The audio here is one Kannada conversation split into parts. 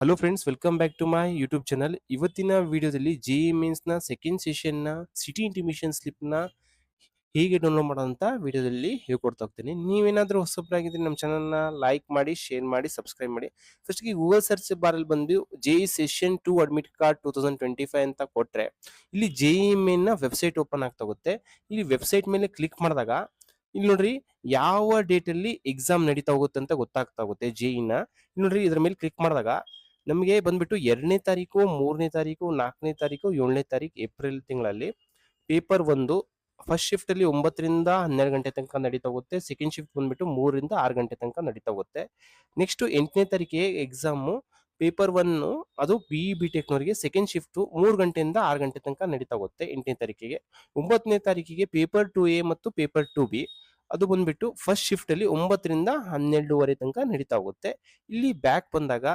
Hello friends, welcome back to my YouTube channel. ಇವತ್ತಿನ ವಿಡಿಯೋದಲ್ಲಿ ಜೆಇ ಮೇನ್ಸ್ನ ಸೆಕೆಂಡ್ ಸೆಷನ್ನ ಸಿಟಿ ಇಂಟಿಮೇಷನ್ ಸ್ಲಿಪ್ನ ಹೇಗೆ ಡೌನ್ಲೋಡ್ ಮಾಡೋದಂತ ವಿಡಿಯೋದಲ್ಲಿ ಹೇಳ್ಕೊಡ್ತಾ ಹೋಗ್ತೀನಿ. ನೀವೇನಾದರೂ ಹೊಸಬ್ರಾಗಿದ್ರೆ ನಮ್ಮ ಚಾನಲ್ನ ಲೈಕ್ ಮಾಡಿ, ಶೇರ್ ಮಾಡಿ, ಸಬ್ಸ್ಕ್ರೈಬ್ ಮಾಡಿ. ಫಸ್ಟ್ಗೆ ಗೂಗಲ್ ಸರ್ಚ್ ಬಾರಲ್ಲಿ ಬಂದು ಜೆಇ ಸೆಷನ್ 2 ಅಡ್ಮಿಟ್ ಕಾರ್ಡ್ 2025 ಅಂತ ಕೊಟ್ಟರೆ ಇಲ್ಲಿ ಜೆಇ ಮೇನ್ನ ವೆಬ್ಸೈಟ್ ಓಪನ್ ಆಗ್ತಾ ಹೋಗುತ್ತೆ. ಇಲ್ಲಿ ವೆಬ್ಸೈಟ್ ಮೇಲೆ ಕ್ಲಿಕ್ ಮಾಡಿದಾಗ ಇಲ್ಲಿ ನೋಡ್ರಿ ಯಾವ ಡೇಟಲ್ಲಿ ಎಕ್ಸಾಮ್ ನಡೀತಾ ಹೋಗುತ್ತೆ ಅಂತ ಗೊತ್ತಾಗ್ತಾ ಹೋಗುತ್ತೆ ಜೆಇನ. ಇಲ್ಲಿ ನೋಡ್ರಿ ಇದ್ರ ಮೇಲೆ ಕ್ಲಿಕ್ ಮಾಡಿದಾಗ ನಮಗೆ ಬಂದ್ಬಿಟ್ಟು 2ನೇ ತಾರೀಕು, 3ನೇ ತಾರೀಕು, 4ನೇ ತಾರೀಕು, 7ನೇ ತಾರೀಕು ಏಪ್ರಿಲ್ ತಿಂಗಳಲ್ಲಿ ಪೇಪರ್ 1 ಫಸ್ಟ್ ಶಿಫ್ಟ್ ಅಲ್ಲಿ 9 ರಿಂದ 12 ಗಂಟೆ ತನಕ ನಡೀತಾ ಹೋಗುತ್ತೆ. ಸೆಕೆಂಡ್ ಶಿಫ್ಟ್ ಬಂದ್ಬಿಟ್ಟು 3 ರಿಂದ 6 ಗಂಟೆ ತನಕ ನಡೀತಾ ಹೋಗುತ್ತೆ. ನೆಕ್ಸ್ಟ್ 8ನೇ ತಾರೀಕಿಗೆ ಎಕ್ಸಾಮು ಪೇಪರ್ 1 ಅದು ಬಿಇ ಬಿಟೆಕ್ನವರಿಗೆ ಸೆಕೆಂಡ್ ಶಿಫ್ಟ್ 3 ಗಂಟೆಯಿಂದ 6 ಗಂಟೆ ತನಕ ನಡೀತಾ ಹೋಗುತ್ತೆ 8ನೇ ತಾರೀಕಿಗೆ. 9ನೇ ತಾರೀಕಿಗೆ ಪೇಪರ್ 2A ಮತ್ತು ಪೇಪರ್ 2B ಅದು ಬಂದ್ಬಿಟ್ಟು ಫಸ್ಟ್ ಶಿಫ್ಟ್ ಅಲ್ಲಿ 9 ರಿಂದ 12:30 ತನಕ ನಡೀತಾ ಹೋಗುತ್ತೆ. ಇಲ್ಲಿ ಬ್ಯಾಕ್ ಬಂದಾಗ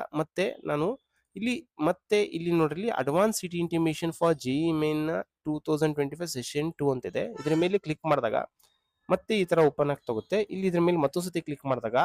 ಇಲ್ಲಿ ನೋಡ್ರಿ advance city intimation for JEE main 2025 session 2 ಅಂತಿದೆ. ಇದ್ರ ಮೇಲೆ ಕ್ಲಿಕ್ ಮಾಡಿದಾಗ ಮತ್ತೆ ಈ ತರ ಓಪನ್ ಆಗ್ತಾ ಹೋಗುತ್ತೆ. ಇಲ್ಲಿ ಇದ್ರ ಮೇಲೆ ಮತ್ತೊಂದ್ಸತಿ ಕ್ಲಿಕ್ ಮಾಡಿದಾಗ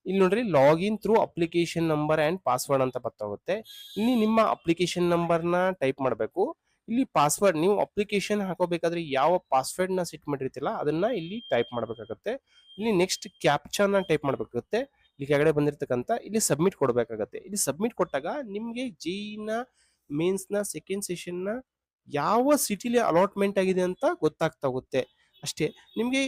ಇಲ್ಲಿ ನೋಡ್ರಿ login through application number and password ಅಂತ ಬರ್ತಾ ಹೋಗುತ್ತೆ. ಇಲ್ಲಿ ನಿಮ್ಮ ಅಪ್ಲಿಕೇಶನ್ ನಂಬರ್ನ ಟೈಪ್ ಮಾಡಬೇಕು. ಇಲ್ಲಿ ಪಾಸ್ವರ್ಡ್ ನೀವು ಅಪ್ಲಿಕೇಶನ್ ಹಾಕೋಬೇಕಾದ್ರೆ ಯಾವ ಪಾಸ್ವರ್ಡ್ ನ ಸೆಟ್ ಮಾಡಿರ್ತಿಲ್ಲ ಅದನ್ನ ಇಲ್ಲಿ ಟೈಪ್ ಮಾಡಬೇಕಾಗುತ್ತೆ. ಇಲ್ಲಿ ನೆಕ್ಸ್ಟ್ ಕ್ಯಾಪ್ಚಾನ ಟೈಪ್ ಮಾಡಬೇಕಾಗುತ್ತೆ. ಇಲ್ಲಿ ಕೆಳಗಡೆ ಬಂದಿರತಕ್ಕಂತ ಇಲ್ಲಿ ಸಬ್ಮಿಟ್ ಕೊಡಬೇಕಾಗತ್ತೆ. ಇಲ್ಲಿ ಸಬ್ಮಿಟ್ ಕೊಟ್ಟಾಗ ನಿಮ್ಗೆ ಜೆಇನ ಮೇನ್ಸ್ ನ ಸೆಕೆಂಡ್ ಸೆಷನ್ ನ ಯಾವ ಸಿಟಿಲಿ ಅಲಾಟ್ಮೆಂಟ್ ಆಗಿದೆ ಅಂತ ಗೊತ್ತಾಗ್ತಾ ಹೋಗುತ್ತೆ ಅಷ್ಟೇ. ನಿಮ್ಗೆ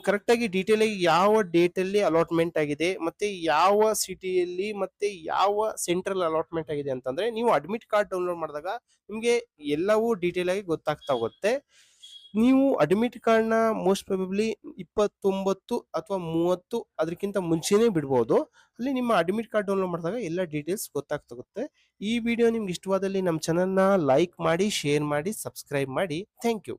ಕರೆಕ್ಟ್ ಆಗಿ ಡೀಟೇಲ್ ಆಗಿ ಯಾವ ಡೇಟ್ ಅಲ್ಲಿ ಅಲಾಟ್ಮೆಂಟ್ ಆಗಿದೆ ಮತ್ತೆ ಯಾವ ಸಿಟಿಯಲ್ಲಿ ಮತ್ತೆ ಯಾವ ಸೆಂಟ್ರಲ್ ಅಲಾಟ್ಮೆಂಟ್ ಆಗಿದೆ ಅಂತಂದ್ರೆ ನೀವು ಅಡ್ಮಿಟ್ ಕಾರ್ಡ್ ಡೌನ್ಲೋಡ್ ಮಾಡಿದಾಗ ನಿಮ್ಗೆ ಎಲ್ಲವೂ ಡೀಟೇಲ್ ಆಗಿ ಗೊತ್ತಾಗ್ತಾ ಹೋಗುತ್ತೆ. ನೀವು ಅಡ್ಮಿಟ್ ಕಾರ್ಡ್ನ ಮೋಸ್ಟ್ ಪ್ರಾಬಬ್ಲಿ 29 ಅಥವಾ 30 ಅದಕ್ಕಿಂತ ಮುಂಚೆನೇ ಬಿಡ್ಬೋದು. ಅಲ್ಲಿ ನಿಮ್ಮ ಅಡ್ಮಿಟ್ ಕಾರ್ಡ್ ಡೌನ್ಲೋಡ್ ಮಾಡಿದಾಗ ಎಲ್ಲ ಡೀಟೇಲ್ಸ್ ಗೊತ್ತಾಗ್ತಾಗುತ್ತೆ. ಈ ವಿಡಿಯೋ ನಿಮ್ಗೆ ಇಷ್ಟವಾದಲ್ಲಿ ನಮ್ಮ ಚಾನಲ್ನ ಲೈಕ್ ಮಾಡಿ, ಶೇರ್ ಮಾಡಿ, ಸಬ್ಸ್ಕ್ರೈಬ್ ಮಾಡಿ. Thank you.